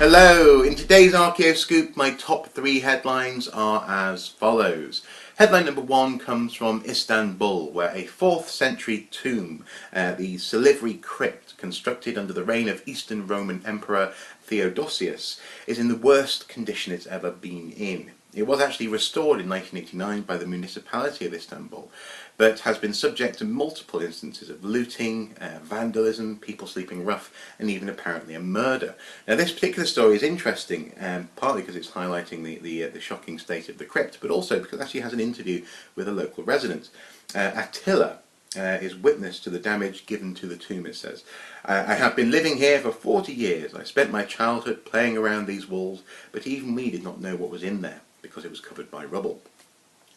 Hello! In today's Archaeoscoop, my top 3 headlines are as follows. Headline number 1 comes from Istanbul, where a 4th century tomb, the Silivri Crypt, constructed under the reign of Eastern Roman Emperor Theodosius, is in the worst condition it's ever been in. It was actually restored in 1989 by the municipality of Istanbul, but has been subject to multiple instances of looting, vandalism, people sleeping rough, and even apparently a murder. Now this particular story is interesting, partly because it's highlighting the shocking state of the crypt, but also because it actually has an interview with a local resident. Attila is witness to the damage given to the tomb, it says. I have been living here for 40 years. I spent my childhood playing around these walls, but even we did not know what was in there, because it was covered by rubble.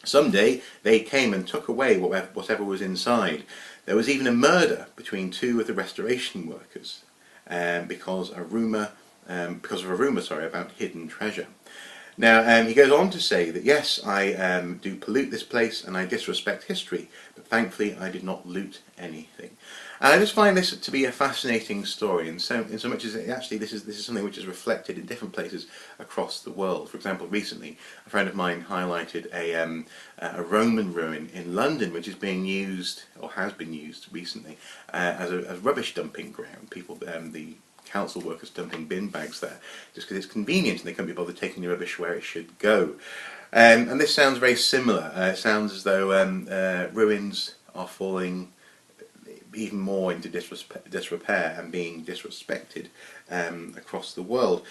Someday they came and took away whatever was inside. There was even a murder between 2 of the restoration workers because of a rumour about hidden treasure. Now he goes on to say that yes, I do pollute this place and I disrespect history, but thankfully I did not loot anything. And I just find this to be a fascinating story, in so much as actually this is something which is reflected in different places across the world. For example, recently a friend of mine highlighted a Roman ruin in London, which is being used, or has been used recently, as a rubbish dumping ground. People, the council workers dumping bin bags there just because it's convenient and they can't be bothered taking the rubbish where it should go. And this sounds very similar. It sounds as though ruins are falling even more into disrepair and being disrespected across the world.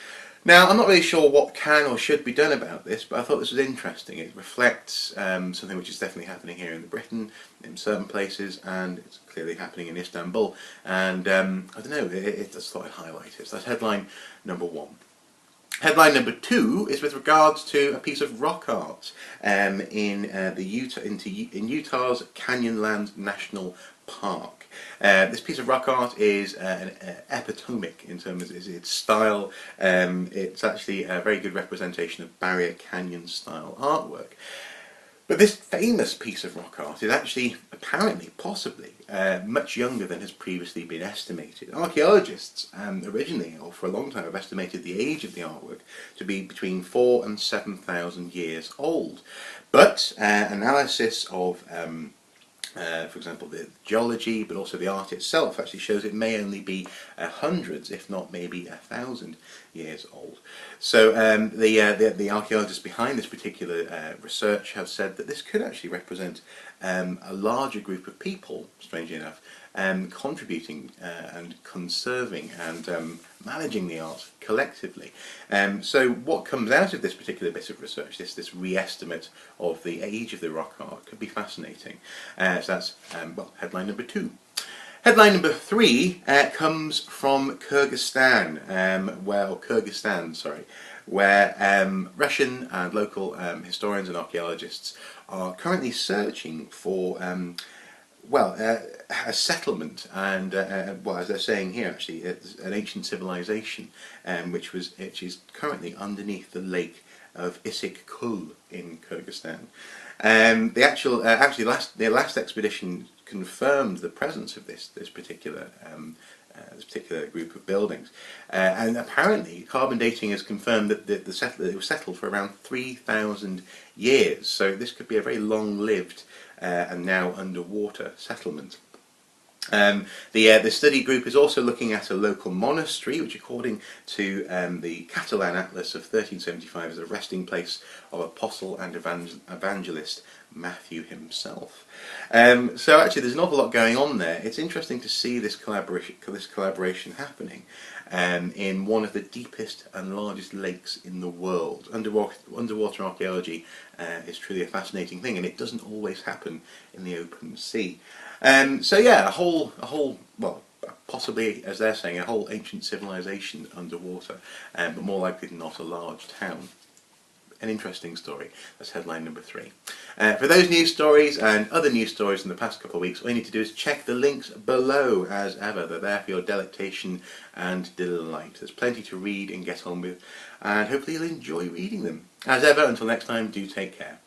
Now, I'm not really sure what can or should be done about this, but I thought this was interesting. It reflects something which is definitely happening here in Britain, in certain places, and it's clearly happening in Istanbul. And I don't know, I just thought I'd highlight it. So that's headline number 1. Headline number 2 is with regards to a piece of rock art in Utah's Canyonlands National Park. This piece of rock art is an epitomic in terms of its style. It's actually a very good representation of Barrier Canyon style artwork. But this famous piece of rock art is actually, apparently, possibly, much younger than has previously been estimated. Archaeologists originally, or for a long time, have estimated the age of the artwork to be between 4,000 and 7,000 years old. But analysis of for example, the geology, but also the art itself, actually shows it may only be hundreds, if not maybe 1,000 years old. So the archaeologists behind this particular research have said that this could actually represent a larger group of people, strangely enough, contributing and conserving and managing the art collectively. So what comes out of this particular bit of research, this re-estimate of the age of the rock art, could be fascinating. So that's headline number 2. Headline number 3 comes from Kyrgyzstan, where Russian and local historians and archaeologists are currently searching for a settlement, and as they're saying here, actually, it's an ancient civilization, which is currently underneath the lake of Issyk in Kyrgyzstan. The last expedition confirmed the presence of this particular group of buildings, and apparently carbon dating has confirmed that it was settled for around 3,000 years. So this could be a very long-lived and now underwater settlement. The study group is also looking at a local monastery, which according to the Catalan Atlas of 1375 is a resting place of apostle and evangelist Matthew himself. So actually there's an awful lot going on there. It's interesting to see this collaboration happening in one of the deepest and largest lakes in the world. Underwater archaeology is truly a fascinating thing, and it doesn't always happen in the open sea. So yeah, possibly, as they're saying, a whole ancient civilization underwater, but more likely than not a large town. An interesting story. That's headline number 3. For those news stories and other news stories in the past couple of weeks, all you need to do is check the links below. As ever, they're there for your delectation and delight. There's plenty to read and get on with, and hopefully you'll enjoy reading them. As ever, until next time, do take care.